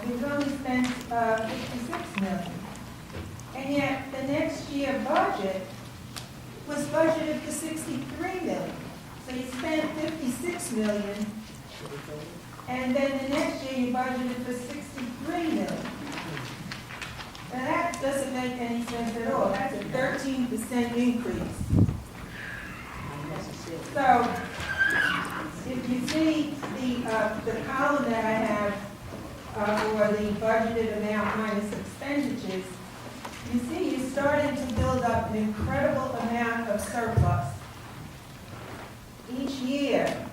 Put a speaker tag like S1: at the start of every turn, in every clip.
S1: we've only spent 56 million. And yet, the next year budget was budgeted for 63 million. So you spent 56 million, and then the next year you budgeted for 63 million. Now that doesn't make any sense at all. That's a 13% increase. So, if you see the column that I have for the budgeted amount minus expenditures, you see you're starting to build up an incredible amount of surplus. Each year,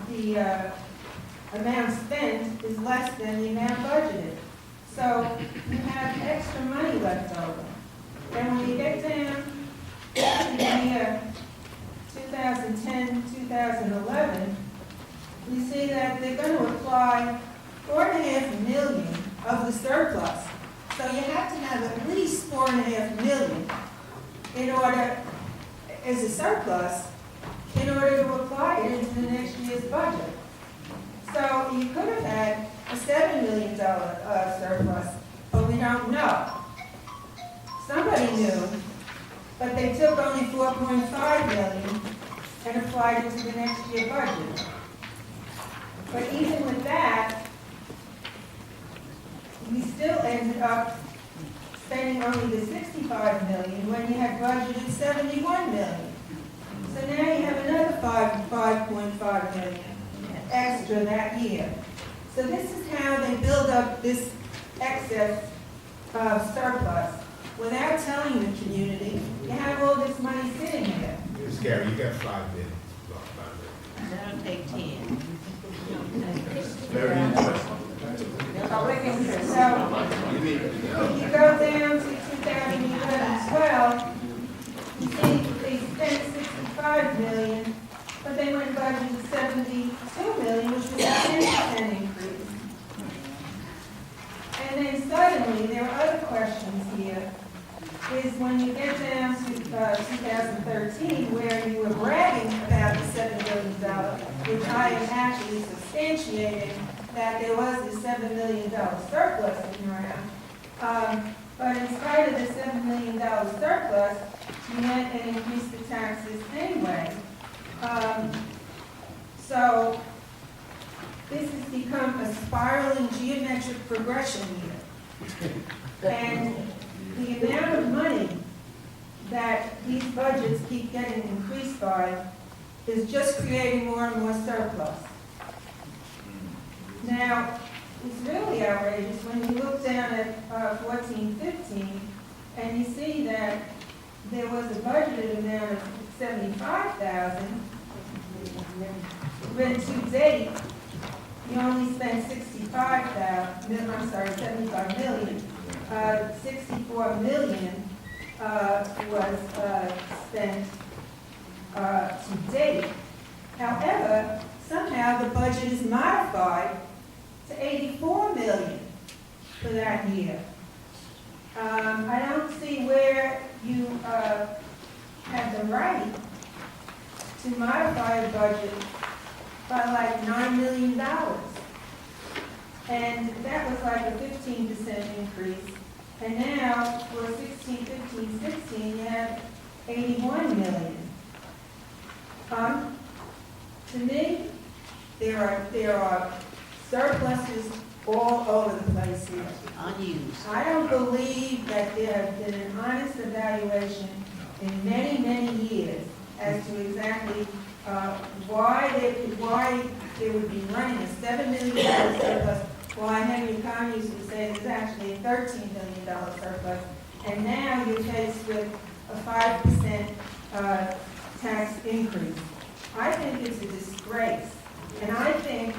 S1: the amount spent is less than the amount budgeted. So you have extra money left over. And when you get down to the year 2010, 2011, you see that they're going to apply 4.5 million of the surplus. So you have to have at least 4.5 million in order, as a surplus, in order to apply it into the next year's budget. So you could have had a $7 million surplus, but we don't know. Somebody knew, but they took only 4.5 million and applied it to the next year budget. But even with that, we still ended up spending only the 65 million when you had budgeted 71 million. So now you have another 5.5 million extra that year. So this is how they build up this excess surplus without telling the community. You have all this money sitting here.
S2: Ms. Gary, you got 5 minutes. to talk about it.
S3: I'll take 10.
S2: Very interesting.
S1: Public interest. So if you go down to 2011-12, you see they spent 65 million, but they went budgeted 72 million, which was a 10% increase. And then suddenly, there are other questions here, is when you get down to 2013, where you were bragging about the $7 million, which I am actually substantiating that there was a $7 million surplus sitting around. But in spite of the $7 million surplus, you went and increased the taxes anyway. So this has become a spiraling geometric progression here. And the amount of money that these budgets keep getting increased by is just creating more and more surplus. Now, it's really outrageous when you look down at 14-15 and you see that there was a budgeted amount of 75,000, when to date, you only spent 75 million. 64 million was spent to date. However, somehow the budget is modified to 84 million for that year. I don't see where you have the right to modify a budget by like $9 million. And that was like a 15% increase. And now for 16, 15, 16, you have 81 million. To me, there are surpluses all over the place here.
S3: Unused.
S1: I don't believe that there has been an honest evaluation in many, many years as to exactly why they would be running a $7 million surplus, why Henry Conn used to say there's actually a $13 million surplus, and now you're faced with a 5% tax increase. I think it's a disgrace, and I think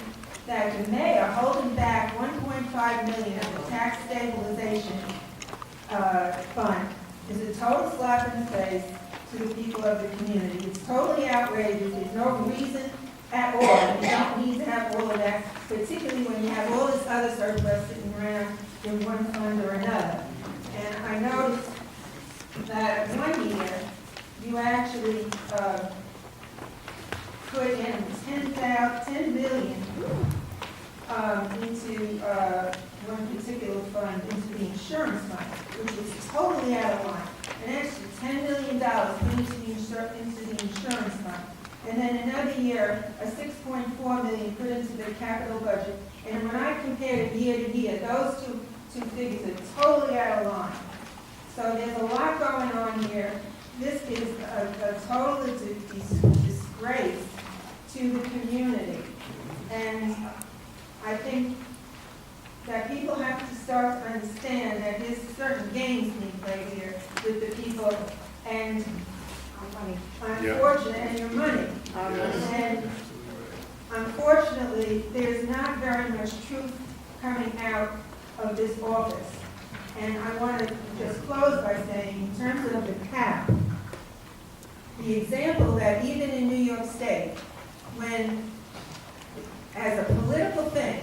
S1: that the mayor holding back 1.5 million of the tax stabilization fund is a total slap in the face to the people of the community. It's totally outrageous. There's no reason at all. You don't need to have all of that, particularly when you have all this other surplus sitting around in one fund or another. And I noticed that one year you actually put in 10 million into insurance fund, which was totally out of line. An extra $10 million into the insurance fund. And then another year, a $6.4 million put into the capital budget. And when I compared it year to year, those two figures are totally out of line. So there's a lot going on here. This is a total disgrace to the community. And I think that people have to start to understand that there's certain games being played here with the people and unfortunately, and your money. And unfortunately, there's not very much truth coming out of this office. And I want to just close by saying, in terms of the cap, the example that even in New York State, when, as a political thing,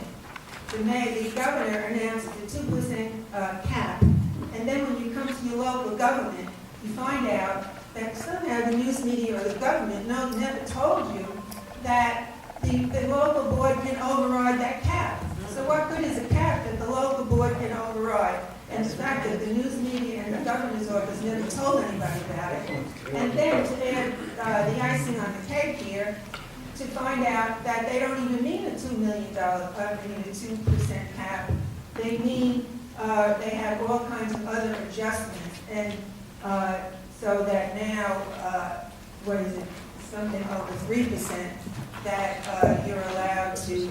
S1: the governor announced a 2% cap, and then when you come to your local government, you find out that somehow the news media or the government never told you that the local board can override that cap. So what good is a cap that the local board can override? And the fact that the news media and the governor's office never told anybody about it. And then to add the icing on the cake here, to find out that they don't even mean a $2 million, a 2% cap. They mean they have all kinds of other adjustments. And so that now, what is it, something over 3% that you're allowed to use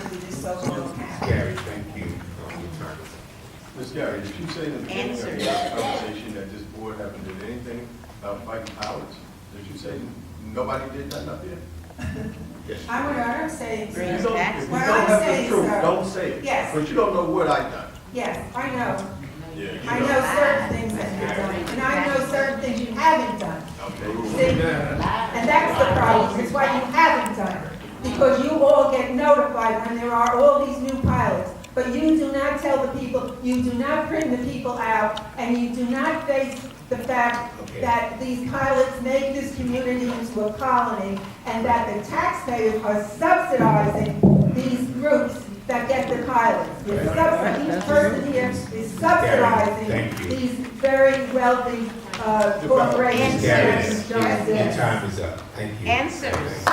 S1: under this so-called cap.
S2: Gary, thank you.
S3: Ms. Gary, did you say in the beginning of the conversation that this board haven't did anything about fighting pilots? Did you say nobody did nothing up here?
S2: Yes.
S1: I'm saying,
S3: If you don't, if you
S1: What
S3: don't
S1: I'm
S3: have
S1: saying,
S3: the truth,
S1: sir.
S3: don't say it.
S1: Yes.
S3: But you don't know what I've done.
S1: yes, I know.
S3: Yeah, you
S1: I know certain things that you've done, and I know certain things you haven't done.
S3: Okay.
S1: See? And that's the problem, it's why you haven't done it. Because you all get notified when there are all these new pilots. But you do not tell the people, you do not bring the people out, and you do not face the fact that these pilots make this community into a colony, and that the taxpayers are subsidizing these groups that get the pilots. Each person here is subsidizing these very wealthy corporations.
S2: Your time is up. Thank you.
S4: Answers.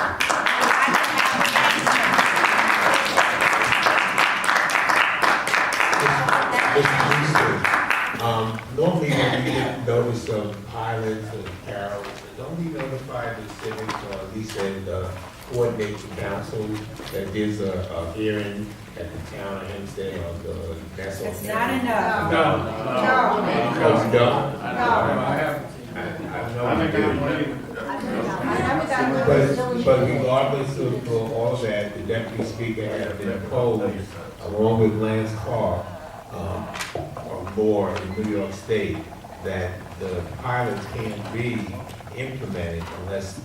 S2: Normally when we get notice of pilots and carols, don't we notify the civics or at least coordinate the council that there's a hearing at the town of Hempstead or the national?
S1: It's not enough.
S2: No, it's done. I know we do. But regardless of all that, the deputy speaker has been opposed, along with Lance Carr, or more in New York State, that the pilots can't be implemented unless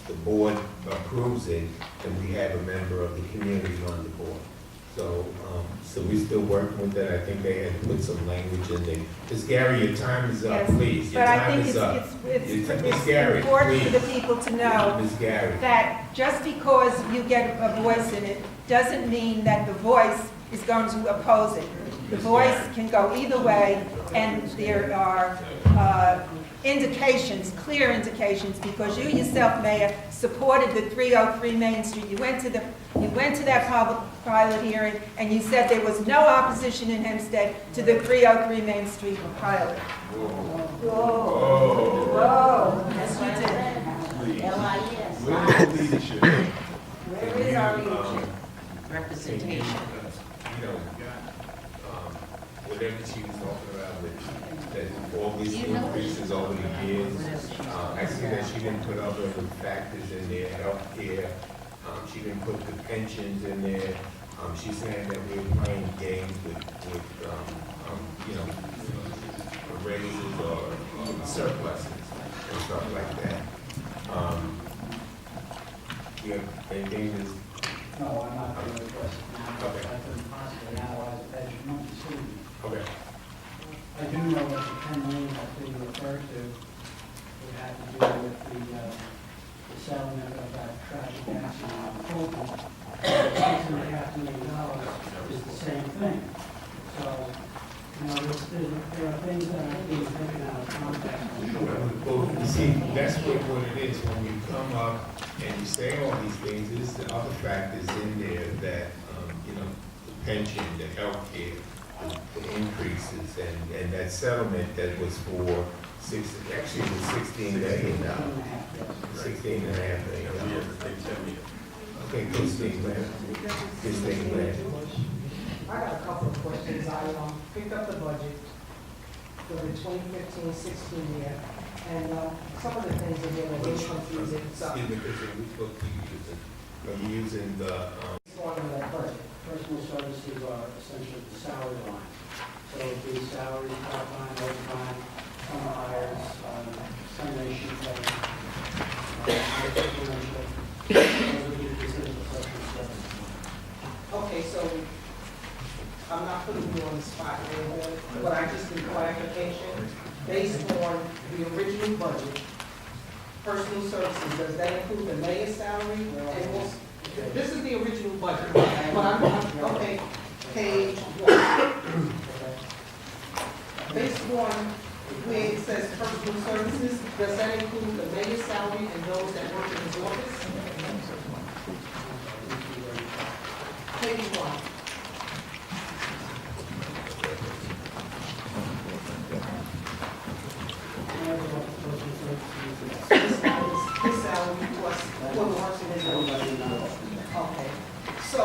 S2: the board approves it and we have a member of the community on the board. So, so we're still working with that. I think they had to put some language in there. Ms. Gary, your time is up,
S1: Yes,
S2: please. Your
S1: but I
S2: time
S1: think
S2: is up.
S1: it's
S2: Gary,
S1: important for the
S2: please.
S1: people to know
S2: Ms. Gary.
S1: that just because you get a voice in it doesn't mean that the voice is going to oppose it. The voice can go either way, and there are indications, clear indications, because you yourself, Mayor, supported the 303 Main Street. You went to that public pilot hearing, and you said there was no opposition in Hempstead to the 303 Main Street pilot. Whoa. Yes, you did.
S3: Please. Where's the leadership?
S1: Where is our leadership?
S4: Representation.
S2: Whatever she was talking about with that all these increases over the years, I see that she didn't put other factors in there, healthcare, she didn't put the pensions in there. She's saying that we're playing games with raises or surpluses and stuff like that. You have anything that's
S5: No, I'm not going to address it now.
S2: Okay.
S5: I couldn't possibly analyze it as you want to see.
S2: okay?
S5: I do know that the 10 million that they refer to would have to do with the settlement of that tragic accident on Fulton. $6.5 million is the same thing. So there are things that are being taken out of context.
S2: Well, you see, that's what it is, when you come up and you say all these things, there's the other factors in there that, you know, the pension, the healthcare, the increases, and that settlement that was for actually it was $16 million. 16 and a half million.
S3: We have to take 10 million.
S2: Okay, Christine, man. Christine, man.
S6: I got a couple of questions. I picked up the budget for the 2015-16 year, and some of the things in here were really confusing. So,
S2: Excuse me, Christine, we spoke to you using, are you using the,
S6: part of that budget.
S5: Personal services are essentially the salary line. So it'd be salary, part-time, overtime, summer hires, termination pay, differential. Those would be considered the personal services line.
S6: Okay, so I'm not putting you on the spot anymore, but I just need clarification. Based on the original budget, personal services, does that include the mayor's salary? And also, this is the original budget, but okay, page 1. Based on where it says personal services, does that include the mayor's salary and those that work in his office? Page 1. His salary plus what works in his office. Okay, so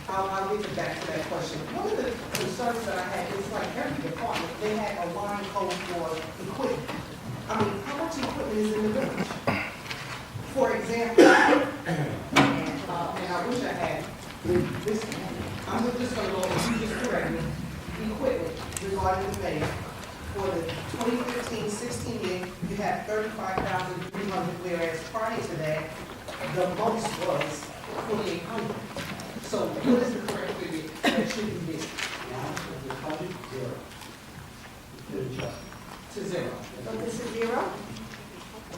S6: I'll get back to that question. One of the concerns that I had is like every department, they had a line code for equipment. I mean, how much equipment is in the village? For example, and I wish I had this, I'm just gonna go, you just correct me, equipment regarding the mayor. For the 2015-16 year, you have 35,300, whereas prior to that, the most was 4,800. So what is the correct figure that should be bid?
S5: Now, the budget, zero. You could adjust it.
S6: To zero.
S1: So this is zero?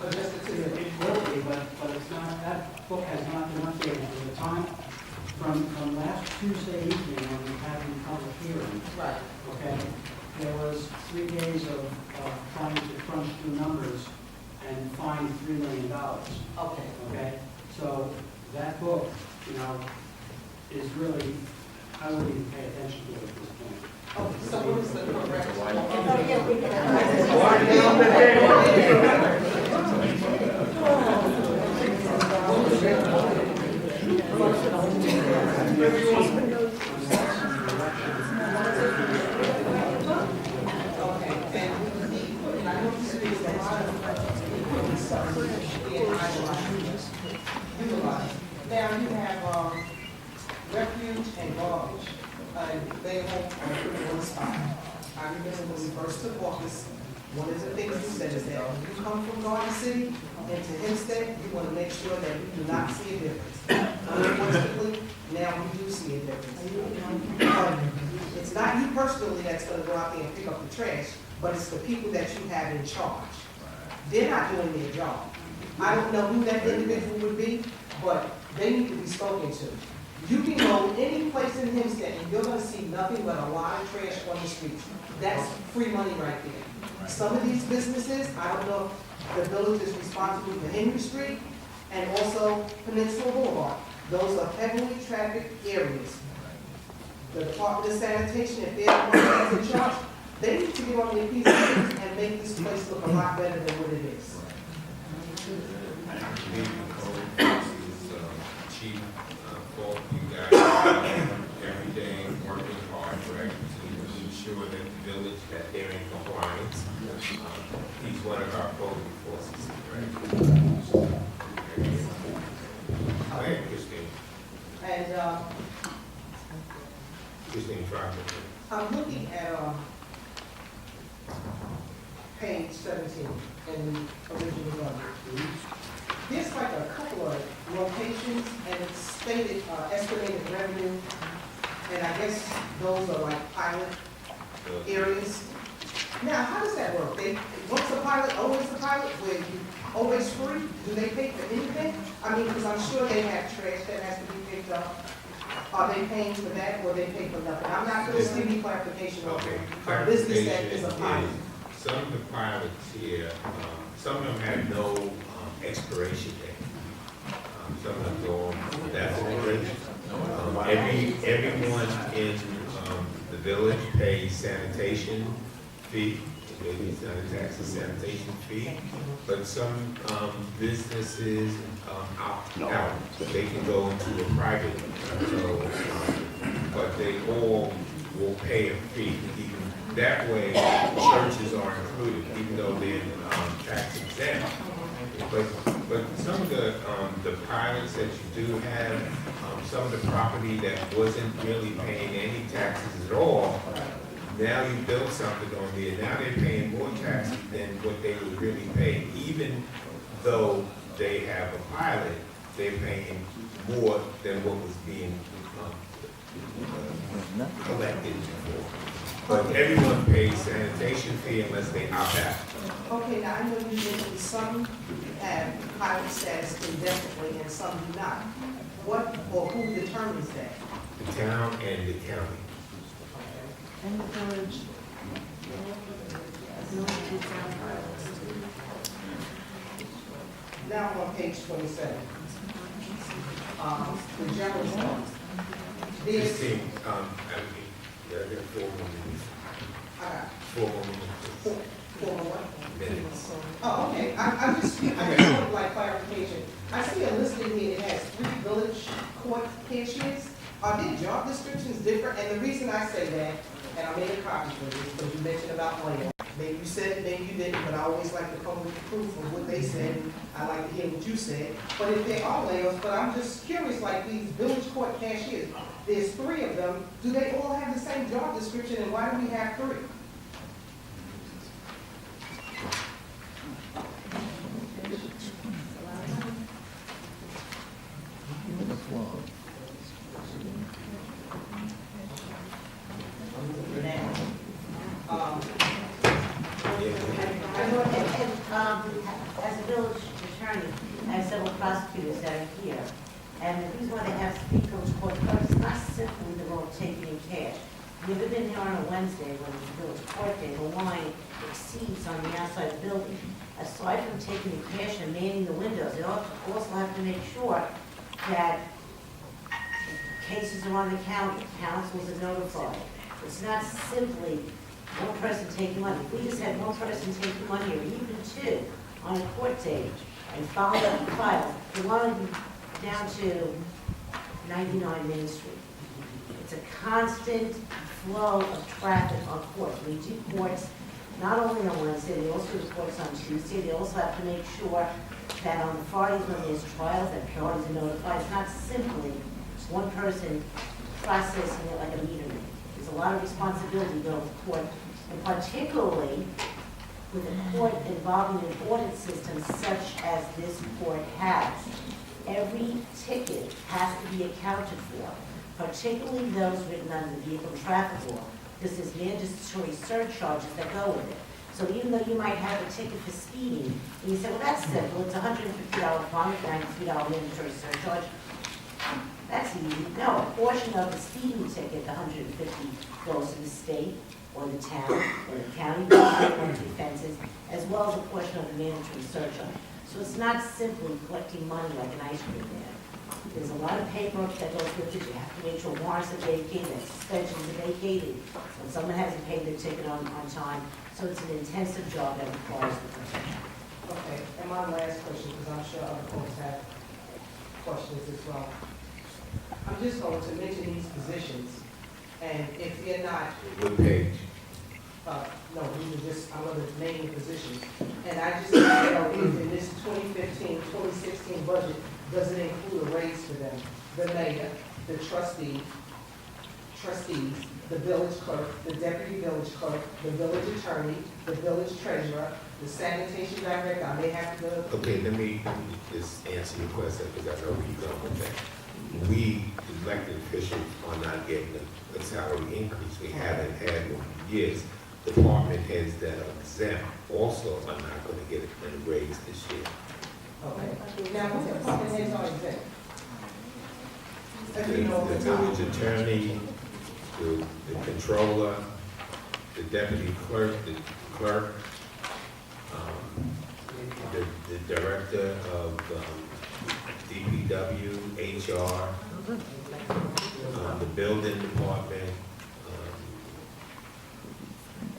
S6: Adjusted to zero.
S5: It will be, but it's not, that book has not been updated in the time from last Tuesday evening when we had the public hearing.
S6: Right.
S5: Okay, there was 3 days of trying to crunch through numbers and find $3 million.
S6: Okay.
S5: Okay, so that book, you know, is really, I wouldn't even pay attention to it at this point.
S6: Okay, so what is the correct?
S1: Oh, yeah, we can.
S6: Okay, and the equipment, I noticed there's a lot of equipment stuff being utilized. Now you have, refuge and garbage, they won't put it on the spot. I remember when we first took office, one of the things you said is that when you come from Garden City into Hempstead, you want to make sure that we do not see a difference. Unfortunately, now we do see a difference. It's not you personally that's going to go out there and pick up the trash, but it's the people that you have in charge. They're not doing their job. I don't know who that individual would be, but they need to be spoken to. You can go any place in Hempstead and you're gonna see nothing but a lot of trash on the streets. That's free money right there. Some of these businesses, I don't know if the village is responsible for Henry Street and also Peninsula Boulevard. Those are heavily trafficked areas. The Department of Sanitation, if they're the ones that's in charge, they need to get on their P's and Q's and make this place look a lot better than what it is.
S2: Chief, for you guys, every day working hard for to ensure that the village, that they're in compliance. He's one of our code enforcers, right? Go ahead, Christine.
S6: And,
S2: Christine, try to.
S6: I'm looking at, page 17 in the original budget. There's like a couple of locations and it's stated, estimated revenue, and I guess those are like pilot areas. Now, how does that work? What's the pilot, always the pilot, where you always free? Do they pay for anything? I mean, because I'm sure they have trash that has to be picked up. Are they paying for that or they pay for nothing? I'm not gonna give you clarification on
S2: Okay,
S6: a business that is
S2: clarification
S6: a pilot.
S2: is, some of the pilots here, some of them have no expiration date. Some of them go on that already. Everyone in the village pays sanitation fee, they pay tax and sanitation fee, but some businesses opt out, they can go into a private, so, but they all will pay a fee. Even that way, churches are included, even though they're tax exempt. But some of the pilots that you do have, some of the property that wasn't really paying any taxes at all, now you build something on there, now they're paying more taxes than what they would really pay. Even though they have a pilot, they're paying more than what was being collected before. But everyone pays sanitation fee unless they opt out.
S6: Okay, now I know you mentioned some have pilot status indefinitely and some do not. What or who determines that?
S2: The town and the county.
S4: And the village.
S6: Now I'm on page 27. The general fund. There's,
S2: Christine, I mean, there are 4 more minutes.
S6: I got
S2: 4 more minutes.
S6: 4 more.
S2: Minutes.
S6: Oh, okay, I just would like clarification. I see a listing here, it has 3 village court cashiers. Are their job descriptions different? And the reason I say that, and I made a copy for this, because you mentioned about layoff. Maybe you said it, maybe you didn't, but I always like to come with proof of what they said. I like to hear what you said. But if they are layoffs, but I'm just curious, like these village court cashiers, there's 3 of them. Do they all have the same job description, and why do we have 3?
S4: As a village attorney, I have several prosecutors that are here. And the reason why they have 3 village court clerks is not simply the role of taking in cash. You've been here on a Wednesday when it's village court day, the line exceeds on the outside of the building. Aside from taking the cash and manning the windows, they also have to make sure that cases are on the county, councils are notified. It's not simply one person taking money. If we just had one person taking money, or even 2, on a court date, and followed up the file, the line would be down to 99 Main Street. It's a constant flow of traffic on courts. We do courts not only on Wednesday, they also do courts on Tuesday. They also have to make sure that on the Fridays when there's trials, that parties are notified. It's not simply one person processing it like a meter maid. There's a lot of responsibility going to court, and particularly with a court involving an audit system such as this court has. Every ticket has to be accounted for, particularly those written under the vehicle and traffic law, because there's mandatory surcharges that go with it. So even though you might have a ticket for speeding, and you say, well, that's simple, it's a $150 fine, $93 mandatory surcharge. That's easy. No, a portion of the speeding ticket, the $150, goes to the state, or the town, or the county, or the offenses, as well as a portion of the mandatory surcharge. So it's not simply collecting money like an ice cream man. There's a lot of paperwork that goes with it. You have to make sure warrants are vacated, that suspensions are vacated, when someone hasn't paid their ticket on time. So it's an intensive job that requires the person.
S6: Okay, and my last question, because I'm sure other folks have questions as well. I'm just going to mention these positions, and if you're not,
S2: What page?
S6: no, these are just, I'm going to name the positions. And I just want to know if in this 2015, 2016 budget, does it include a raise for them? The mayor, the trustees, the village clerk, the deputy village clerk, the village attorney, the village treasurer, the sanitation director, I may have to go.
S2: Okay, let me just answer your question, because I know where you're going with that. We, elected officials, are not getting a salary increase. We haven't had one in years. Department heads that are exempt also are not going to get a raise this year.
S6: Okay. Now, what department heads are exempt? As you know,
S2: the village attorney, the controller, the deputy clerk, the director of DPW, HR, the building department.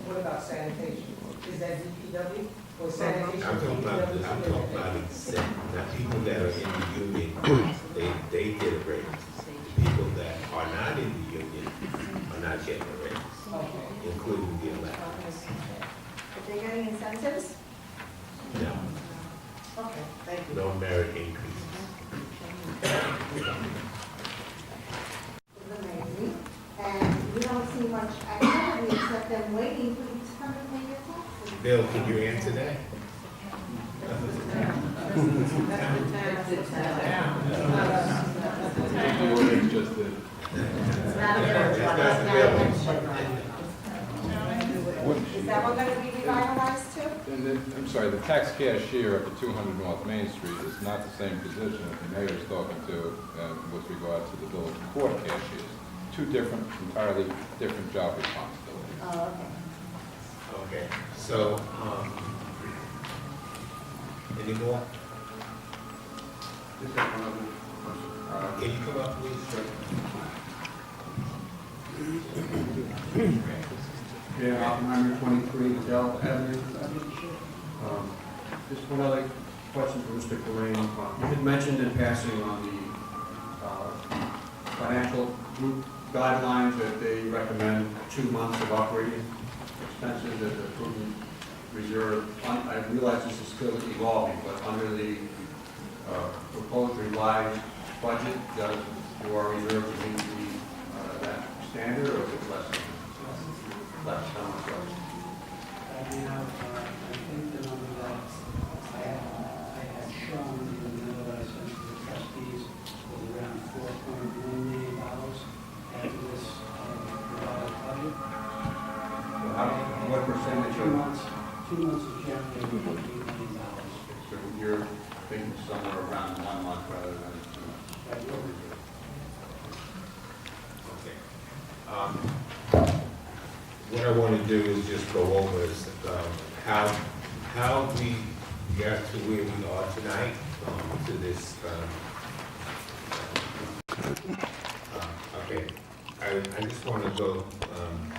S6: What about sanitation? Is that DPW or sanitation?
S2: I'm talking about exec, now people that are in the union, they get a raise. The people that are not in the union are not getting a raise,
S6: Okay.
S2: including the elected.
S1: If they're getting incentives?
S2: No,
S6: Okay, thank you.
S2: no merit increases.
S7: Is amazing, and we don't see much activity except them waiting for you to come and pay your taxes.
S2: Bill, can you answer that?
S4: It's not a village one,
S2: That's
S4: it's
S2: the
S4: not a
S2: village.
S4: Hempstead one.
S7: Is that one gonna be revitalized too?
S8: And then, I'm sorry, the tax cashier up at 200 North Main Street is not the same position that the mayor is talking to with regard to the village court cashiers. Two different, entirely different job responsibilities.
S7: Oh, okay.
S2: Okay, so, any more?
S8: Just have one other question.
S2: Can you come up, please?
S9: Yeah, Oppenheimer, 23 Dell Avenue. Just one other question for Mr. Corain. You had mentioned in passing on the financial group guidelines that they recommend 2 months of operating expenses as a prudent reserve. I realize this is still evolving, but under the proposed revised budget, do our reserves need to be that standard, or is it less? Less, how much less?
S5: Right now, I think the number that I had shown in the middle that I sent to the trustees was around $4.1 million after this revised budget.
S9: What percentage
S5: 2
S9: of,
S5: months, 2 months is generally $8 million.
S9: so you're thinking somewhere around 1 month rather than 2 months?
S5: Right, we're-
S2: Okay. What I want to do is just go over is, how we got to where we are tonight, to this, okay. I just want to go,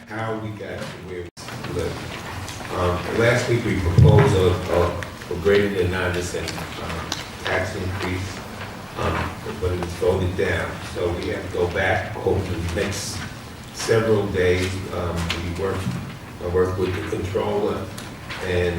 S2: how we got to where we live. Last week we proposed a greater than 9% tax increase, but it was voted down. So we have to go back over the next several days. I worked with the controller, and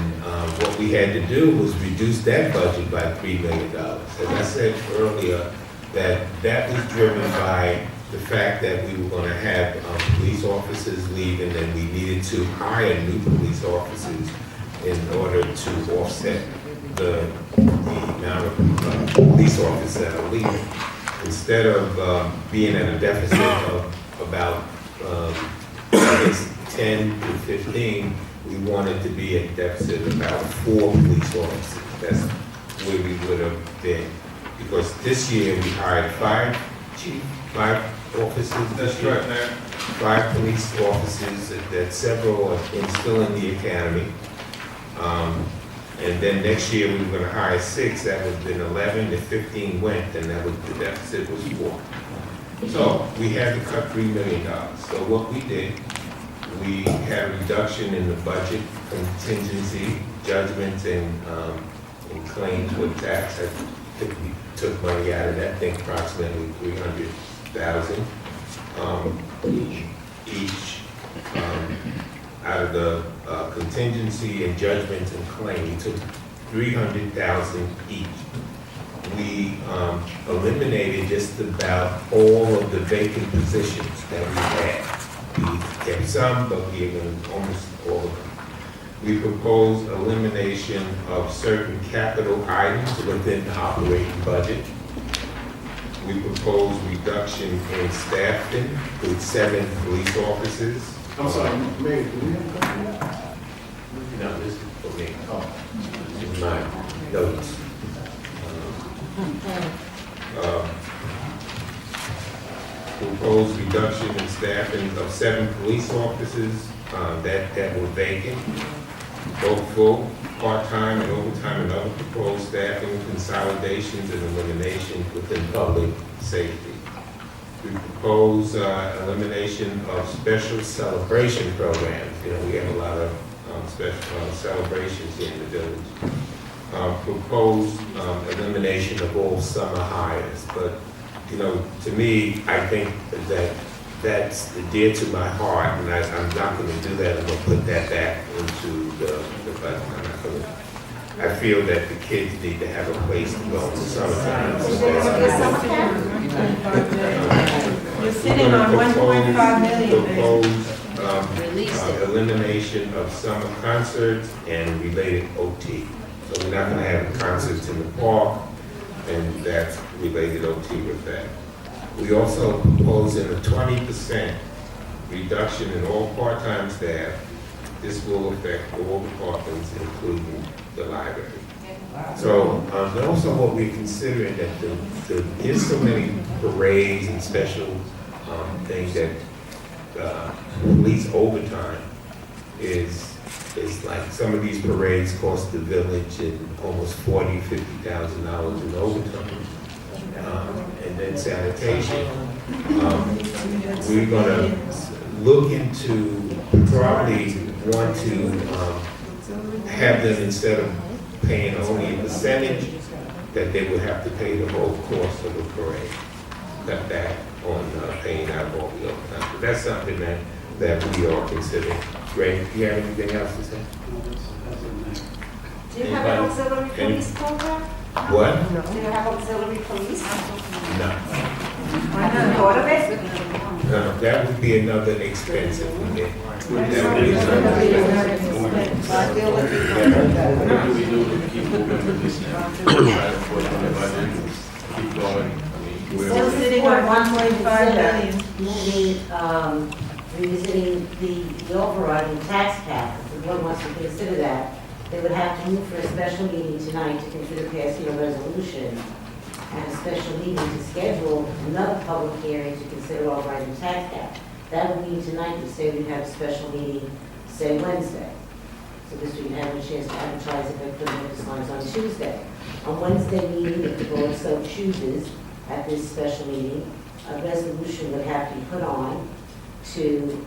S2: what we had to do was reduce that budget by $3 million. As I said earlier, that was driven by the fact that we were going to have police officers leaving, and we needed to hire new police officers in order to offset the amount of police officers that are leaving. Instead of being at a deficit of about 10 to 15, we wanted to be at a deficit of about 4 police officers. That's where we would have been. Because this year we hired 5 officers.
S3: That's right, Mayor.
S2: 5 police officers, that several are still in the academy. And then next year we were gonna hire 6, that would have been 11, if 15 went, then that was, the deficit was 4. So we had to cut $3 million. So what we did, we had a reduction in the budget contingency, judgments and claims with tax. I think we took money out of that, I think approximately $300,000 each. Out of the contingency and judgments and claim, we took $300,000 each. We eliminated just about all of the vacant positions that we had. We kept some, but we eliminated almost all of them. We proposed elimination of certain capital items within the operating budget. We proposed reduction in staffing with 7 police officers.
S3: I'm sorry, Mayor, do we have a copy of that?
S2: No, this is for me. This is my notes. proposed reduction in staffing of 7 police officers that were vacant, both full, part-time, and overtime, and other proposed staffing consolidations and eliminations within public safety. We propose elimination of special celebration programs. You know, we have a lot of special celebrations here in the village. Proposed elimination of all summer hires, but, you know, to me, I think that that's dear to my heart, and I'm not gonna do that. I'm gonna put that back into the budget. I'm not gonna, I feel that the kids need to have a place to go in the summertime.
S7: Is there gonna be a summer camp?
S1: You're sitting on 1.5 million.
S2: Proposed elimination of summer concerts and related OT. So we're not gonna have concerts in the park, and that's related OT with that. We also proposing a 20% reduction in all part-time staff. This will affect all departments, including the library. So, and also what we're considering that there's so many parades and special things that police overtime is like, some of these parades cost the village in almost $40,000-$50,000 in overtime. And then sanitation. We're gonna look into, probably want to have them, instead of paying only a percentage, that they would have to pay the whole cost of the parade. Cut back on paying out all the overtime. But that's something that we are considering. Ray, do you have anything else to say?
S7: Do you have an auxiliary police program?
S2: What?
S7: Do you have auxiliary police?
S2: No.
S7: Have you thought of it?
S2: No, that would be another expense if we did. That would be
S6: I feel like we
S3: What do we do to keep moving with this now? Try to put on the budget, keep going. I mean,
S1: Still sitting on 1.5 million.
S4: Revisiting the overriding tax cap, if the board wants to consider that, they would have to move for a special meeting tonight to consider passing a resolution and a special meeting to schedule another public hearing to consider overriding tax cap. That would mean tonight, we say we'd have a special meeting, say Wednesday. So this we'd have a chance to advertise if I put notice lines on Tuesday. On Wednesday meeting, if the board so chooses, at this special meeting, a resolution would have to be put on to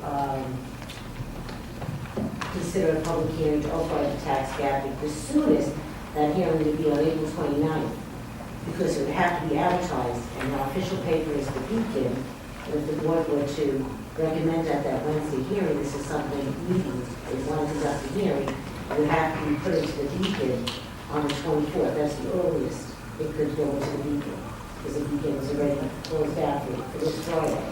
S4: consider a public hearing to override the tax cap. The soonest that hearing would be on April 29th, because it would have to be advertised, and our official paper is the Beacon. And if the board were to recommend at that Wednesday hearing, this is something meeting, they want to conduct a hearing, it would have to be put into the Beacon on the 24th. That's the earliest it could go into the Beacon, because the Beacon was already closed out for this Friday.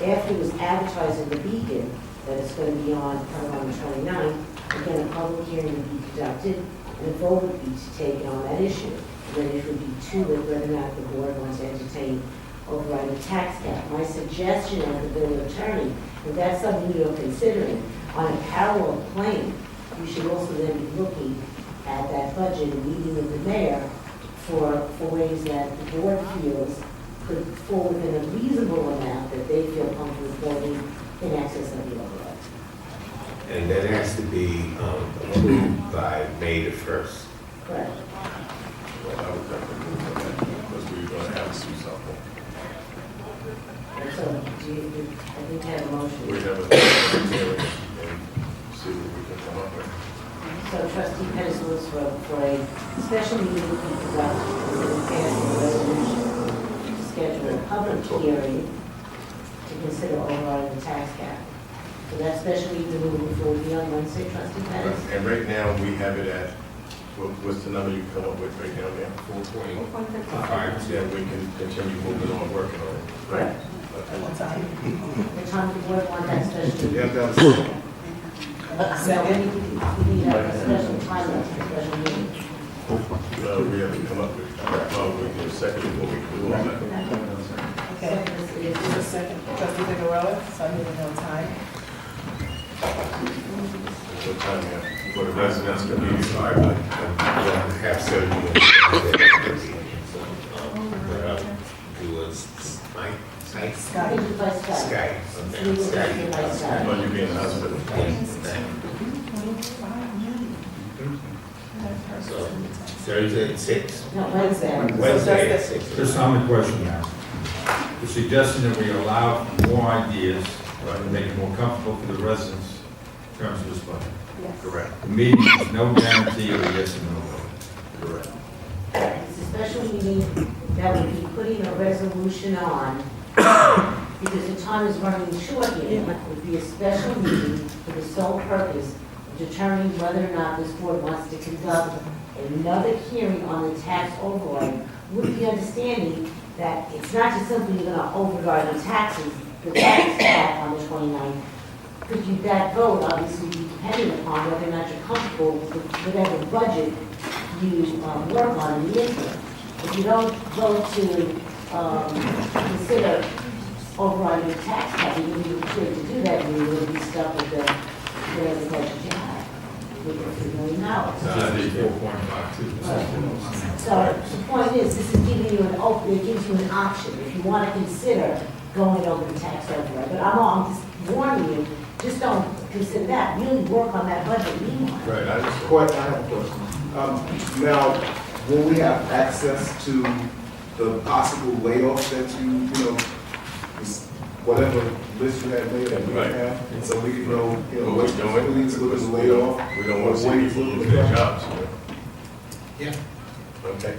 S4: After it was advertised in the Beacon that it's going to be on the 29th, again, a public hearing would be conducted, and a vote would be taken on that issue. And then it would be two with whether or not the board wants to entertain overriding tax cap. My suggestion as the village attorney, if that's something you're considering, on a parallel plane, you should also then be looking at that budget and meeting with the mayor for ways that the board feels could fall within a reasonable amount that they feel comfortable voting in excess of the override.
S2: And that has to be approved by May the 1st.
S4: Correct.
S3: Well, I would definitely move on that, because we're gonna have to do something.
S4: So, I think you have a motion.
S3: We have a hearing and see what we can come up with.
S4: So trustee Pettis looks for a special meeting to be conducted and pass a resolution to schedule a public hearing to consider overriding the tax cap. So that special meeting will be on Wednesday, trustee Pettis?
S3: And right now, we have it at, what's the number you come up with right now, ma'am?
S2: 4.5.
S3: Yeah, we can continue moving on, working on it.
S4: Correct.
S6: What time?
S4: The time the board want that special
S2: Yeah,
S4: meeting.
S2: that was-
S4: So we need a special time for the special meeting.
S3: We have to come up with, we can second before we do all that.
S6: Okay. Is there a second? Trustee Figueroa, so I need to know time.
S3: What time, yeah, for the residents to be.
S2: Sorry, but I'm going to have surgery on Saturday. So, what I'll do is, Skype?
S4: Skype by Skype.
S2: Skype.
S4: It's legal to do by Skype.
S3: Well, you be in the hospital.
S2: So Thursday at 6.
S4: No, Wednesday.
S2: Wednesday at 6.
S10: Just on the question now. The suggestion that we allow more ideas, right, and make it more comfortable for the residents in terms of this budget.
S7: Yes.
S3: Correct.
S10: The meeting is no guarantee of a yes or no vote.
S3: Correct.
S4: It's a special meeting that would be putting a resolution on, because the time is running short here. It would be a special meeting for the sole purpose of determining whether or not this board wants to conduct another hearing on the tax override, with the understanding that it's not just simply you're gonna override the taxes, the tax cap on the 29th. Because that vote obviously be depending upon whether or not you're comfortable with whatever budget you work on in the interim. If you don't vote to consider overriding the tax cap, you wouldn't be prepared to do that, and you would be stuck with the, whatever budget you have, with the $3 million.
S10: That'd be 4.52%.
S4: So the point is, this is giving you it gives you an option, if you want to consider going over the tax override. But I'm just warning you, just don't consider that, really work on that budget meanwhile.
S3: Right, I just.
S11: I have a question. Now, will we have access to the possible layoffs that whatever list you had made that we
S3: Right.
S11: have, so we can know,
S3: What
S11: what
S3: we're doing,
S11: police looking laid off?
S3: we don't want to see
S11: Wait
S3: people
S11: for
S3: lose
S11: the
S3: their
S11: job.
S3: jobs,
S2: Yeah.
S3: Okay.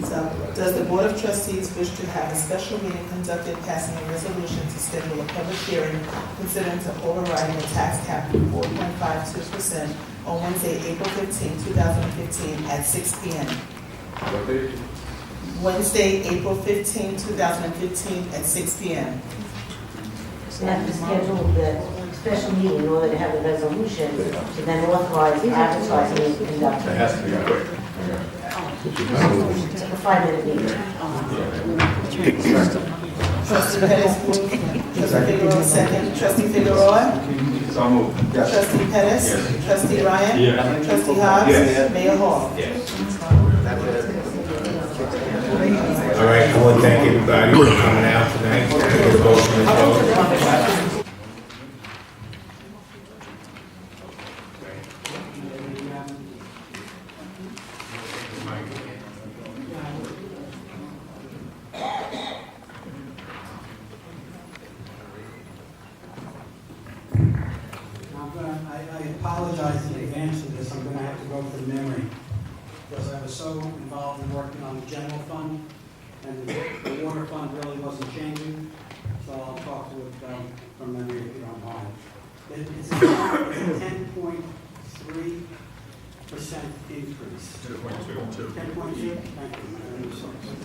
S6: So, does the Board of Trustees wish to have a special meeting conducted passing a resolution to schedule a public hearing considering to overriding the tax cap of 4.52% on Wednesday, April 15, 2015 at 6 p.m.?
S10: What day?
S6: Wednesday, April 15, 2015 at 6 p.m.
S4: So you have to schedule the special meeting in order to have the resolution, to then authorize advertising and conduct.
S3: It has to be quick.
S4: It's a 5-minute meeting.
S6: Trustee Pettis moved. Trustee Figueroa second. Trustee Figueroa?
S3: So moved.
S6: Trustee Pettis?
S3: Yes.
S6: Trustee Ryan?
S10: Yes.
S6: Trustee Hobbs?
S3: Yes.
S6: Mayor Hall?
S2: Yes. All right, I want to thank everybody for coming out tonight. Can I get a motion to close?
S5: I apologize in advance of this, I'm gonna have to go from memory, because I was so involved in working on the general fund, and the water fund really wasn't changing, so I'll talk to it from memory if you don't mind. It's a 10.3% increase.
S10: 2.2.
S5: 10.2? Thank you.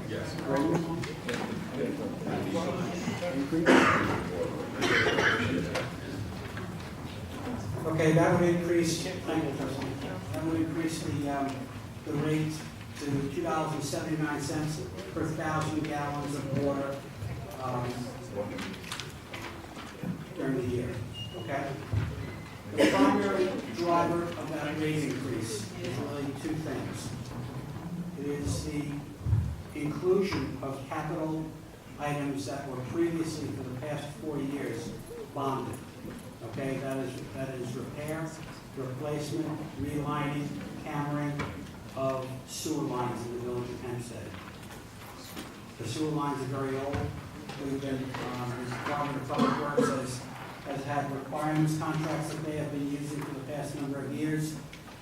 S10: Yes.
S5: Okay, that would increase, thank you, Trustee. That would increase the rate to $2.79 per 1,000 gallons of water during the year, okay? The primary driver of that rate increase is really two things. It is the inclusion of capital items that were previously, for the past 4 years, bonded. Okay, that is repair, replacement, relining, cammering of sewer lines in the village of Hempstead. The sewer lines are very old. We've been, the Department of Public Works has had requirements contracts that they have been using for the past number of years.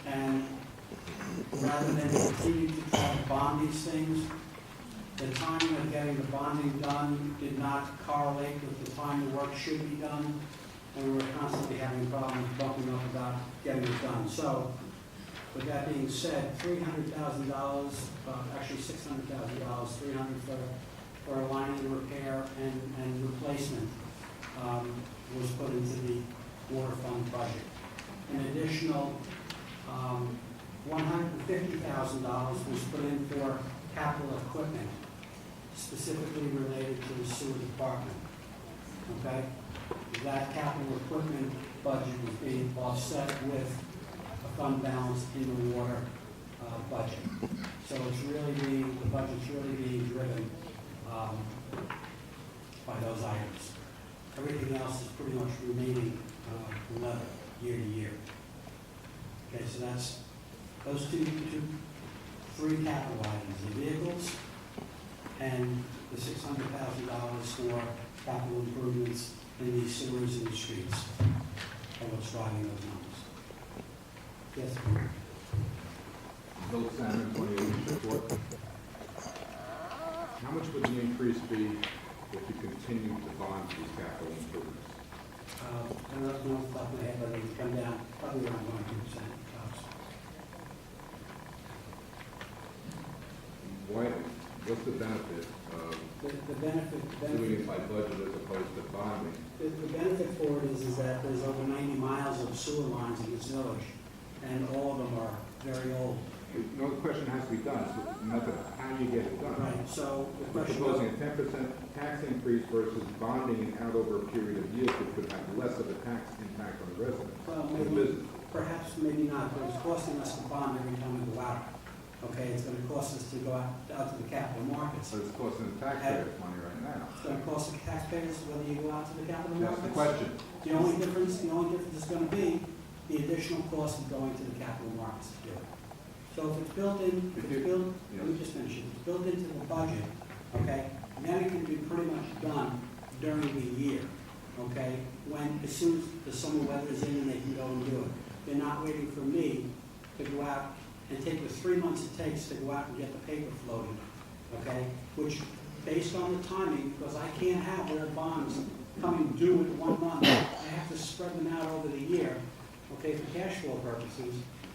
S5: And rather than continue to try to bond these things, the timing of getting the bonding done did not correlate with the time the work should be done. And we were constantly having problems bumping up about getting it done. So, with that being said, $300,000, actually $600,000, $300,000 for a lining repair and replacement was put into the water fund budget. An additional $150,000 was put in for capital equipment, specifically related to the sewer department. Okay? That capital equipment budget is being offset with a fund balance in the water budget. So it's really the budget's really being driven by those items. Everything else is pretty much remaining level year to year. Okay, so that's those three capital items, the vehicles and the $600,000 for capital improvements in the sewers and the streets are what's driving those numbers. Yes, ma'am.
S8: Bill Salmon, 28 report. How much would the increase be if you continue to bond these capital improvements?
S5: I don't know off the top of my head, but it would come down probably around 1%.
S8: What's the benefit of
S5: The benefit.
S8: doing it by budget as opposed to bonding?
S5: The benefit for it is that there's over 90 miles of sewer lines in this village, and all of them are very old.
S8: No, the question has to be done, it's the method of how you get it done.
S5: Right, so the
S8: We're
S5: question.
S8: proposing a 10% tax increase versus bonding it out over a period of years, which could have less of a tax impact on the residents.
S5: Well,
S8: and the
S5: maybe,
S8: business.
S5: perhaps, maybe not, but it's costing us to bond every time we go out. Okay, it's gonna cost us to go out to the capital markets.
S8: So it's costing the taxpayers money right now.
S5: It's gonna cost the taxpayers whether you go out to the capital
S8: That's
S5: markets.
S8: the question.
S5: The only difference is gonna be the additional cost of going to the capital markets to do it. So if it's built in, if it's built, let me just finish it, if it's built into the budget, okay, then it can be pretty much done during the year, okay? When, as soon as the summer weather is in and they can go and do it. They're not waiting for me to go out and take the 3 months it takes to go out and get the paper floated, okay? Which, based on the timing, because I can't have all bonds coming due in 1 month, I have to spread them out over the year, okay, for cash flow purposes.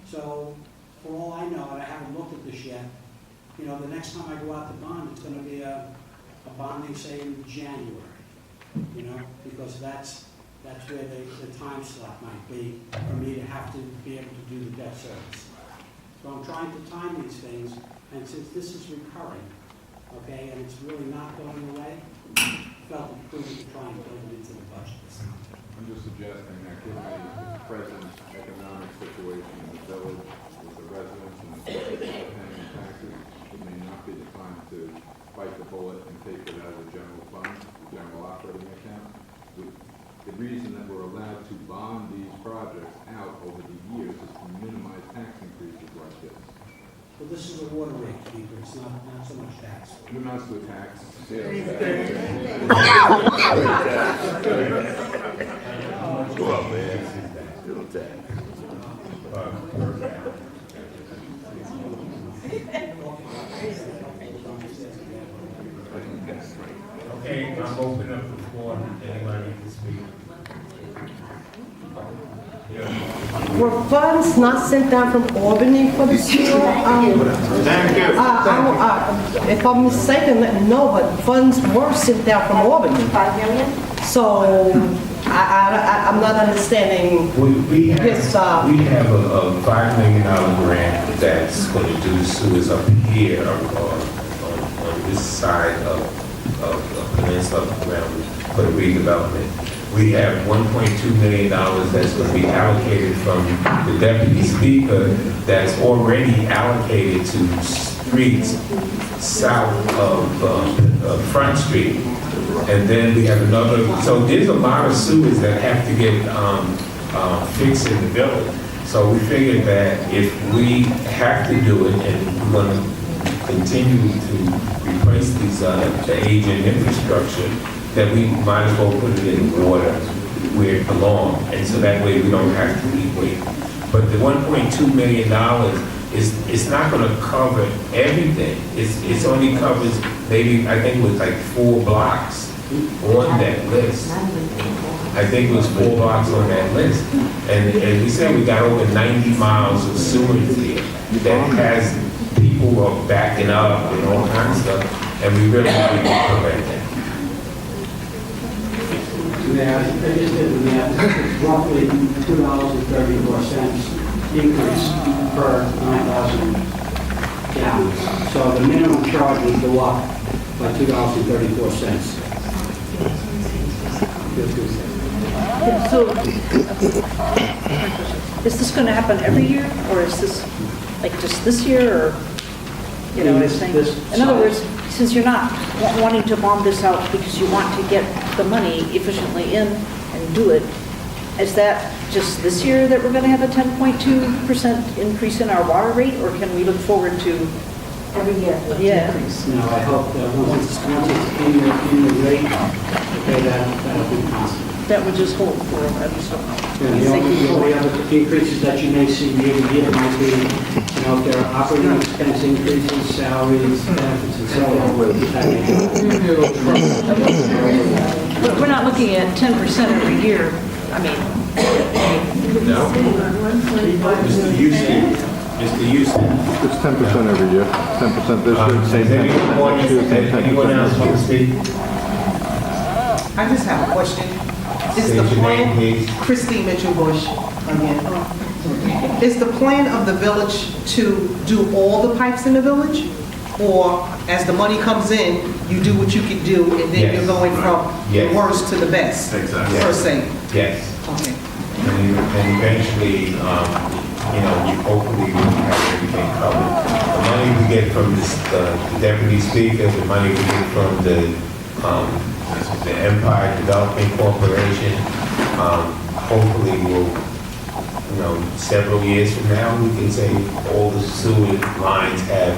S5: So, for all I know, and I haven't looked at this yet, you know, the next time I go out to bond, it's gonna be a bonding, say, in January, you know, because that's where the time slot might be for me to have to be able to do the debt service. So I'm trying to time these things, and since this is recurring, okay, and it's really not going away, I felt it prudent to try and build it into the budget this time.
S8: I'm just suggesting that given the present economic situation in the village with the residents and the people paying taxes, it may not be the time to bite the bullet and take it out of the general fund, the general operating account. The reason that we're allowed to bond these projects out over the years is to minimize tax increases like this.
S5: But this is a water rate decrease, not so much tax.
S8: It amounts to a tax.
S10: Go up, man. Little tag.
S2: Okay, I'm opening up the floor. Anybody can speak? Yeah.
S12: Were funds not sent down from Albany for the sewer? If I'm mistaken, let me know, but funds were sent down from Albany.
S4: 5 million?
S12: So I'm not understanding
S2: We have
S12: this.
S2: a $5 million grant that's going to do sewers up here on this side of Peninsula around for the redevelopment. We have $1.2 million that's going to be allocated from the deputy speaker that's already allocated to streets south of Front Street. And then we have another, so there's a lot of sewers that have to get fixed in the village. So we figured that if we have to do it and we're going to continue to replace these, the aging infrastructure, that we might as well put it in water where it belongs. And so that way we don't have to keep waiting. But the $1.2 million it's not going to cover everything. It's only covers maybe, I think it was like 4 blocks on that list. I think it was 4 blocks on that list. And as we said, we got over 90 miles of sewage here that has people who are backing up and all kinds of stuff. And we really need to prevent that.
S5: Yeah, I just did the math. It's roughly $2.34 increase per 9,000 gallons. So the minimum charge would go up by $2.34.
S13: So, is this going to happen every year, or is this like just this year, or, you know what I'm saying? In other words, since you're not wanting to bomb this out because you want to get the money efficiently in and do it, is that just this year that we're going to have a 10.2% increase in our water rate, or can we look forward to?
S4: Every year.
S13: Yeah.
S5: No, I hope that once it's in the rate, okay, that'll be constant.
S13: That would just hold for, I just don't know.
S5: And the only other increases that you may see year to year might be, you know, if there are operating expense increases, salaries, benefits, and so on.
S13: But we're not looking at 10% every year. I mean,
S2: No. It's the usage, it's the usage.
S8: It's 10% every year, 10% this year,
S2: Does
S8: same 10% next year, same 10%
S2: anyone else want to
S8: next year.
S2: speak?
S6: I just have a question. Is
S2: State
S6: the
S2: your name,
S6: plan,
S2: please.
S6: Christine Mitchell Bush, again. Is the plan of the village to do all the pipes in the village? Or as the money comes in, you do what you can do and then
S2: Yes.
S6: you're going from the
S2: Yes.
S6: worst to the best?
S3: Exactly.
S6: Per se?
S2: Yes.
S6: Okay.
S2: And eventually, you know, hopefully we have everything covered. The money we get from this, the deputy speaker, the money we get from the Empire Development Corporation, hopefully will, you know, several years from now, we can say all the sewer lines have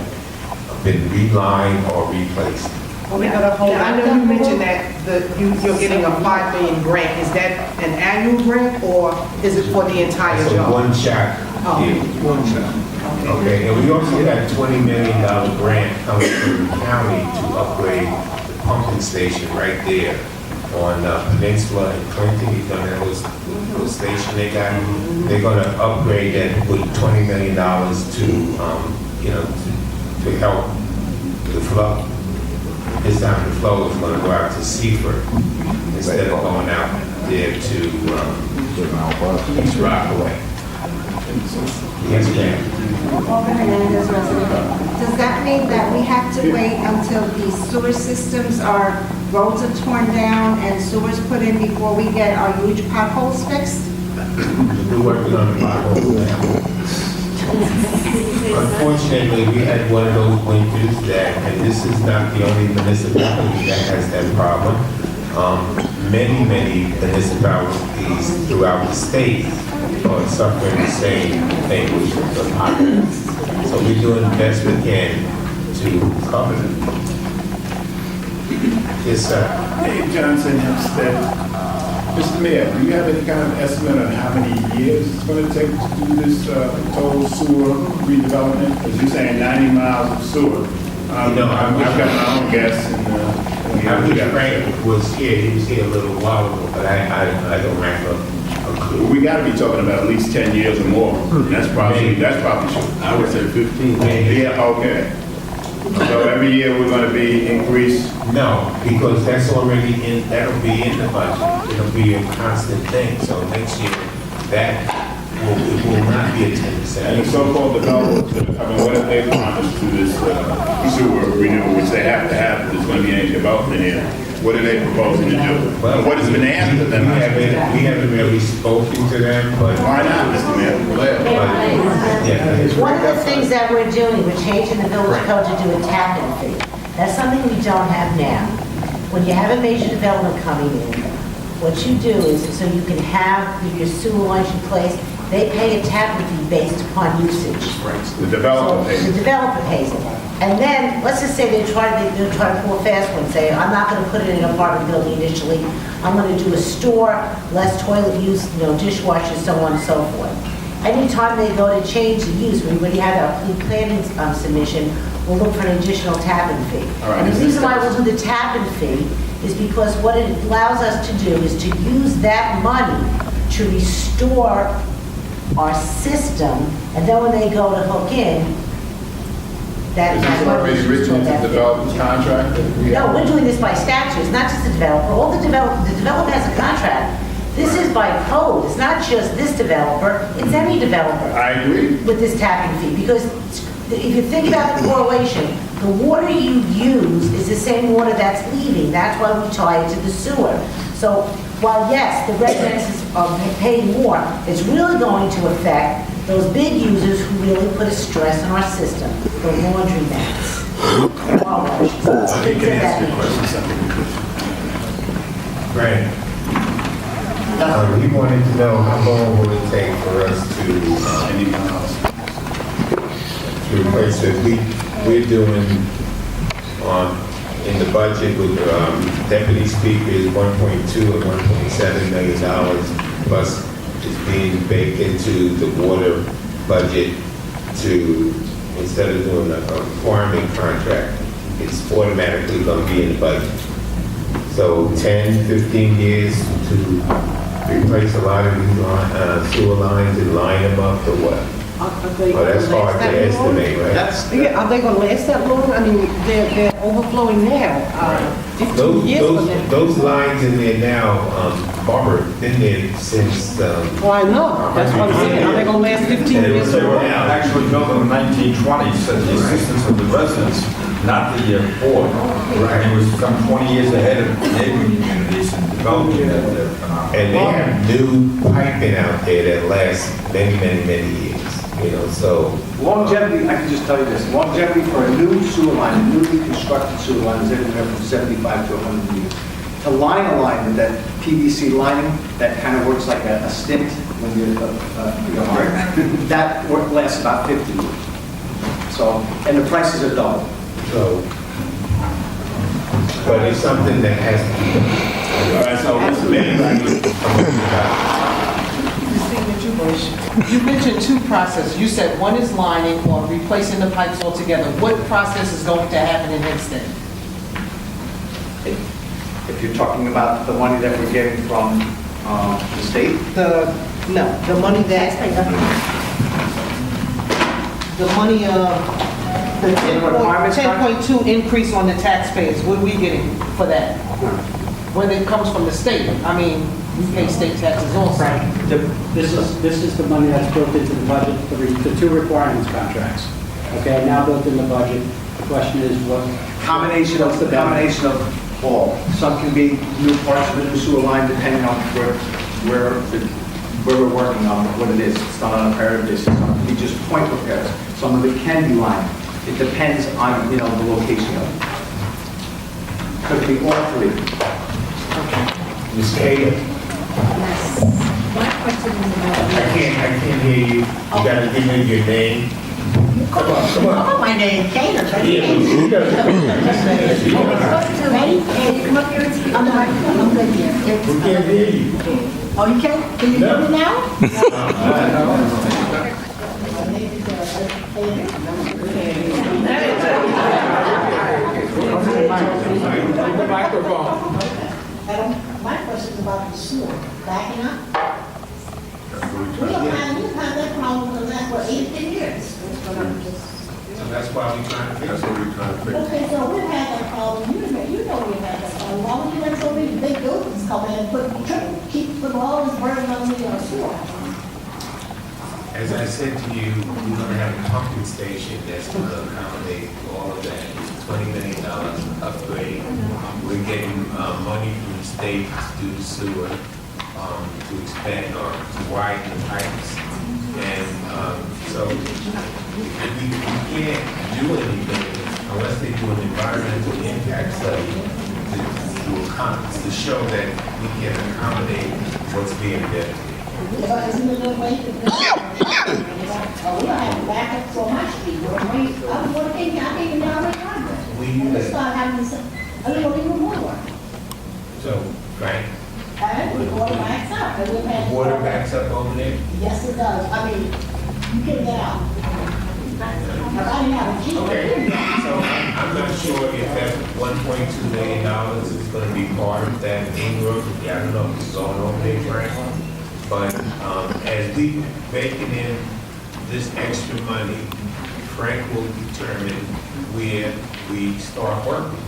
S2: been relined or replaced.
S6: Well, we gotta hold, I know you mentioned that you're getting a $5 million grant. Is that an annual grant or is it for the entire
S2: It's a
S6: job?
S2: one-shot
S6: Oh.
S2: deal. Okay, and we also got a $20 million grant coming from the county to upgrade the pumping station right there on Peninsula and Clinton. You've done that little station they got. They're gonna upgrade that with $20 million to, you know, to help the flow. This time the flow is gonna go out to Seaford instead of going out there to East Rockaway. Yes, ma'am.
S7: Hernandez resident. Does that mean that we have to wait until the sewer systems are, roads are torn down and sewers put in before we get our huge potholes fixed?
S2: We're working on the potholes now. Unfortunately, we had one of those winters that, and this is not the only municipality that has that problem. Many municipalities throughout the state are suffering the same thing with the potholes. So we're doing the best we can to cover them. Yes, sir.
S14: Dave Johnson, Hempstead. Mr. Mayor, do you have any kind of estimate on how many years it's going to take to do this total sewer redevelopment? Because you're saying 90 miles of sewer. I've got my own guess.
S2: I wish Frank was here. He was here a little while ago, but I don't have a clue.
S14: We got to be talking about at least 10 years or more. That's probably true.
S3: I would say 15.
S14: Yeah, okay. So every year we're going to be increased.
S2: No, because that's already in, that'll be in the budget. It'll be a constant thing. So next year, it will not be a 10%.
S14: And the so-called developers that are coming, what have they promised to this sewer renewal, which they have to have if there's going to be any development here? What are they proposing to do?
S2: Well,
S14: What has been asked of them?
S2: We haven't really spoken to them, but.
S14: Why not, Mr. Mayor?
S2: Yeah.
S4: One of the things that we're doing, we're changing the village code to do a tap-in fee. That's something we don't have now. When you have a major development coming in, what you do is, so you can have your sewer lines in place, they pay a tap-in fee based upon usage.
S14: The developer
S4: So
S14: pays.
S4: the developer pays it. And then, let's just say they try to pull a fast one, say, I'm not gonna put it in an apartment building initially, I'm gonna do a store, less toilet use, dishwashers, so on and so forth. Anytime they go to change the use, we already had a planning submission, we'll look for an additional tap-in fee.
S14: All right,
S4: And
S14: is
S4: the
S14: this-
S4: reason why we'll do the tap-in fee is because what it allows us to do is to use that money to restore our system, and then when they go to hook in,
S14: Is this already written into the developer's contract?
S4: No, we're doing this by statute, it's not just the developer, the developer has a contract. This is by code, it's not just this developer, it's any developer.
S14: I agree.
S4: With this tapping fee, because if you think about the correlation, the water you use is the same water that's leaving, that's why we tie it to the sewer. So while yes, the residents are paying more, it's really going to affect those big users who really put a stress on our system, the laundromats,
S10: He can answer your question.
S2: Brandon, he wanted to know how long will it take for us to replace it. We're doing, in the budget with deputy speakers, $1.2 and $1.7 million, plus is being baked into the water budget to, instead of doing a farming contract, it's automatically going to be in the budget. So 10, 15 years to replace a lot of these sewer lines and line them up or what? Well, that's hard to estimate, right?
S12: Yeah, are they gonna last that long? I mean, they're overflowing now. 15 years from now.
S2: Those lines in there now, Barbara, been there since,
S12: Well, I know, that's what I'm saying. Are they gonna last 15 years?
S10: They were actually built in the 1920s at the assistance of the residents, not the board.
S2: Right.
S10: And it was some 20 years ahead of neighboring communities in developing that phenomenon.
S2: and they have new piping out there that lasts many, many, many years, you know, so.
S15: Longevity, I can just tell you this, longevity for a new sewer line, a newly constructed sewer line is anywhere from 75 to 100 years. To line a line with that PVC lining, that kind of works like a stint when you're hard, that work lasts about 50 years. So, and the prices are double.
S2: So, but it's something that has to be done.
S14: All right, so Mr. Mayor,
S6: You mentioned two processes. You said one is lining or replacing the pipes altogether. What process is going to happen in Hempstead?
S15: If you're talking about the money that we're getting from the state,
S6: The money that, the money the
S15: requirements,
S6: 10.2 increase on the taxpayers, what are we getting for that? When it comes from the state, I mean, we pay state taxes also.
S5: This is the money that's built into the budget for the two requirements contracts. Okay, now built in the budget. The question is what?
S15: combination of all. Some can be new parts of the new sewer line depending on where we're working on, what it is. It's not on a period basis. Some can be just point repairs. Some of it can be lined. It depends on, the location of it. Could be all three.
S2: Ms. Kato,
S4: Yes. My question is about.
S2: I can't hear you. You gotta give me your name. Come on.
S4: My name, Kater.
S2: Yeah, you gotta-
S4: Ready? Can you come up here and speak? I'm good here.
S2: We can't hear you.
S4: Oh, you can? Can you hear me now? My question is about the sewer, backing up. We've had that problem for the last, 18 years?
S2: So that's why we trying to fix
S3: That's
S2: it.
S3: what we're trying to fix.
S4: Okay, so we've had that problem, you know we've had that problem. Why would you let so many big buildings come in and keep putting all this burden on the sewer?
S2: As I said to you, we're gonna have a pumping station that's gonna accommodate all of that. It's $20 million upgrade. We're getting money from the state to do the sewer, to expand or to widen the pipes. And so we can't do anything unless they do an environmental impact study to show that we can accommodate what's being done.
S4: Isn't it a good way to do it? We don't have to back up so much, people. I'm working, I can't even know progress. Let's start having a little even more work.
S2: So, Frank,
S4: And the water backs up, and we've had.
S2: water backs up over there?
S4: Yes, it does. I mean, you can get out. I didn't have a key.
S2: Okay, so I'm not sure if that $1.2 million is gonna be part of that in-group. I don't know if it's going over there, Frank. But as we baking in this extra money, Frank will determine where we start working.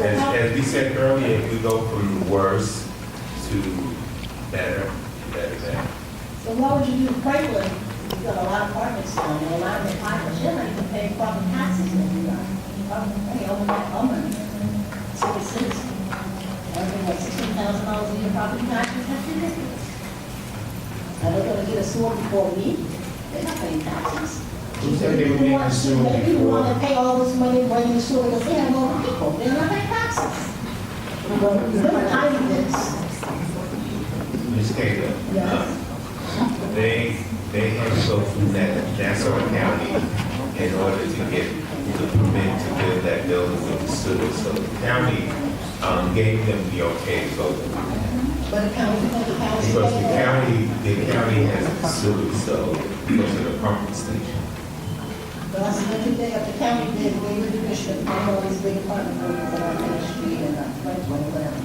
S2: As we said earlier, we go from worse to better.
S4: So what would you do, Franklin? You've got a lot of apartments down there, a lot of apartments, you don't even pay property taxes that you got. Hey, over that homeowner, citizens. Everything like $16,000 a year property taxes, that's ridiculous. Now they're gonna get a sewer before me, they're not paying taxes.
S2: Who said they were being consumed
S16: Maybe we want to
S2: before?
S16: pay all this money bringing the sewer because they have more people. They're not paying taxes. They're tiny bits.
S2: Ms. Taylor?
S16: Yes.
S2: They had to go through Nassau County in order to get the permit to build that building with the sewer. So the county, gave them the okay to go through.
S16: But the county,
S2: Because the county has the sewer, so because of the pumping station.
S16: But I said, every day up the county did, we were the bishop, all these big apartment buildings that are on Main Street and Frenchman, whatever.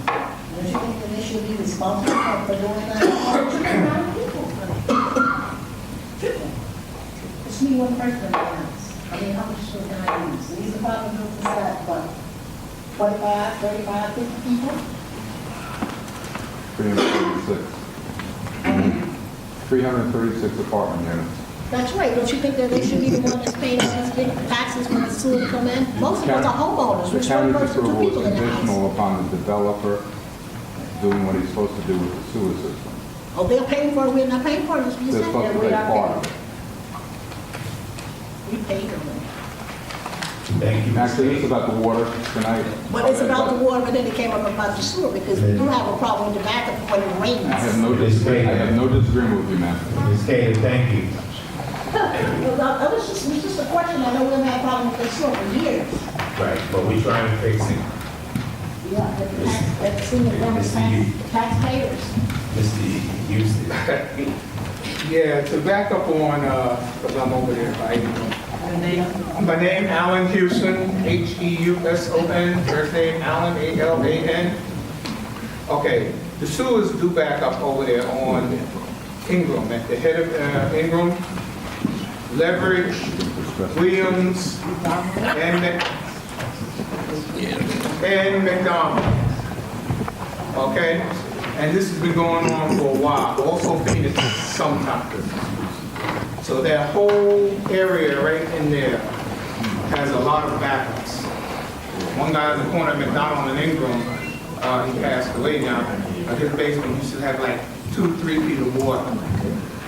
S16: Don't you think that they should be responsible for doing that? Oh, triple amount of people. Triple. It's me one person in the house. I mean, how much should can I use? These apartment buildings that, what, 25, 35, 50 people?
S8: 336 apartment units.
S16: That's right. Don't you think that they should be the one that's paying these big taxes when the sewer come in? Most of us are homeowners.
S8: The
S16: Which one
S8: county's
S16: person, two
S8: approval
S16: people
S8: is
S16: in the house?
S8: conditional upon the developer doing what he's supposed to do with the sewer system.
S16: Oh, they're paying for it, we're not paying for it, you
S8: They're
S16: said
S8: supposed
S16: that
S8: to
S16: we
S8: pay
S16: are
S8: part of
S16: paying.
S8: it.
S16: We pay them.
S2: Thank you.
S8: Actually, it's about the water tonight.
S16: But it's about the water, but then it came up about the sewer, because we do have a problem with the backup when it rains.
S8: I have no disagreement with you, ma'am.
S2: Ms. Taylor, thank you.
S16: It was just a question, I know we've had a problem with the sewer for years.
S2: Right, but we're trying to fix it.
S16: Yeah, that's single family taxpayers.
S2: Mr. Houston.
S17: Yeah, to back up on, because I'm over there, right? My name, Alan Houston, Heuson, first name Alan, Alan. Okay, the sewers do back up over there on Ingram, at the head of Ingram, Leverage, Williams, and McDonald. Okay? And this has been going on for a while, also Phoenix sometimes. So that whole area right in there has a lot of backups. One guy in the corner of McDonald and Ingram, he passed away now. His basement used to have like 2-3 feet of water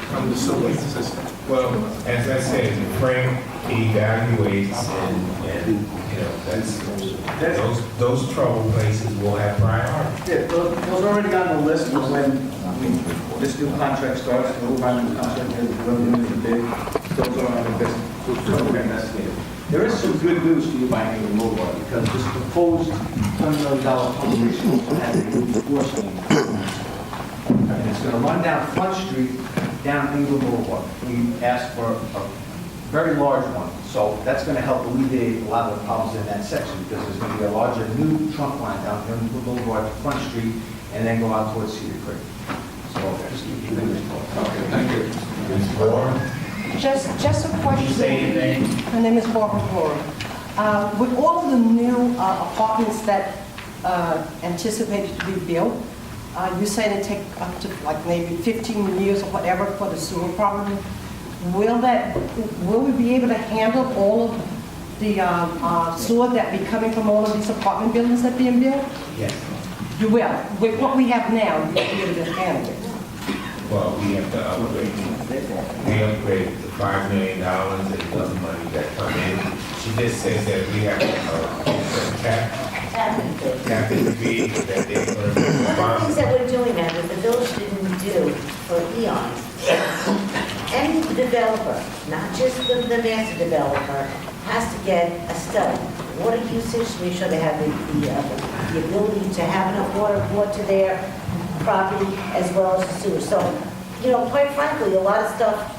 S17: from the sewer system.
S2: Well, as I said, Frank evaluates and those trouble places will have priority.
S15: Yeah, those already on the list of when this new contract starts, the new contract, whoever wins the bid, those are on the list. So we're investigating. There is some good news for you by Ingram Boulevard, because this proposed $100 million pump station will have a new force main. And it's going to run down Front Street, down Ingram Boulevard. We asked for a very large one, so that's going to help alleviate a lot of the problems in that section, because there's going to be a larger new trunk line down Ingram Boulevard to Front Street, and then go out towards Cedar Creek. So just keep your fingers crossed.
S2: Okay, thank you. Ms. Moore?
S12: Just a
S2: Did you
S12: question.
S2: say anything?
S12: My name is Barbara Glory. With all of the new apartments that anticipated to be built, you said it take up to like maybe 15 years or whatever for the sewer problem. Will we be able to handle all of the sewer that be coming from all of these apartment buildings that are being built?
S2: Yes.
S12: You will. With what we have now, you'll be able to handle it.
S2: Well, we have to upgrade. We upgrade the $5 million and other money that come in. She just says that we have tap in the fee that they're going to
S4: One of the things
S2: respond.
S4: that we're doing now that the village didn't do for eons, any developer, not just the master developer, has to get a study. Water usage, make sure they have the ability to have enough water brought to their property as well as the sewer. So, quite frankly, a lot of stuff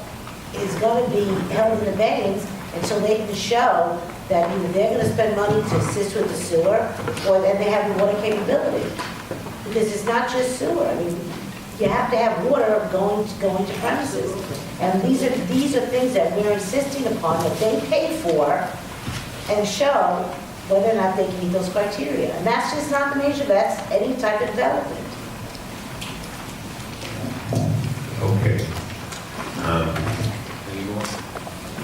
S4: is going to be held in abeyance until they can show that either they're going to spend money to assist with the sewer, or that they have the water capability. Because it's not just sewer. I mean, you have to have water going to premises. And these are things that we're insisting upon that they pay for and show whether or not they can meet those criteria. And that's just not the measure, that's any type of development.
S2: Okay.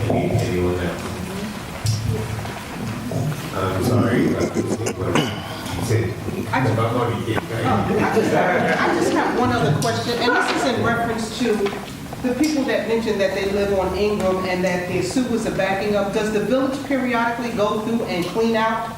S2: Anyone else? I'm sorry. You said, I'm going to get.
S6: I just have one other question, and this is in reference to the people that mentioned that they live on Ingram and that their sewers are backing up, does the village periodically go through and clean out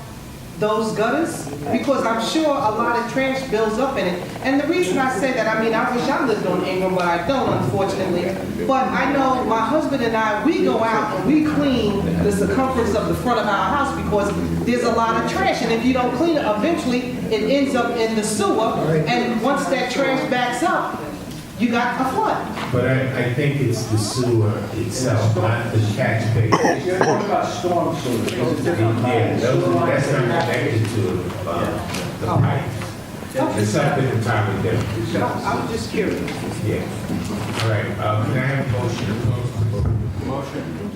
S6: those gutters? Because I'm sure a lot of trash builds up in it. And the reason I say that, I mean, I wish I lived on Ingram, but I don't, unfortunately. But I know my husband and I, we go out and we clean the circumference of the front of our house because there's a lot of trash. And if you don't clean it, eventually it ends up in the sewer. And once that trash backs up, you got a flood.
S2: But I think it's the sewer itself, not the catch basin.
S15: You're talking about storm sewer. It's a different
S2: Yeah, that's not connected to the pipe. It's something entirely different.
S6: I was just curious.
S2: Yeah. All right, can I have a motion to close the vote?
S9: Motion.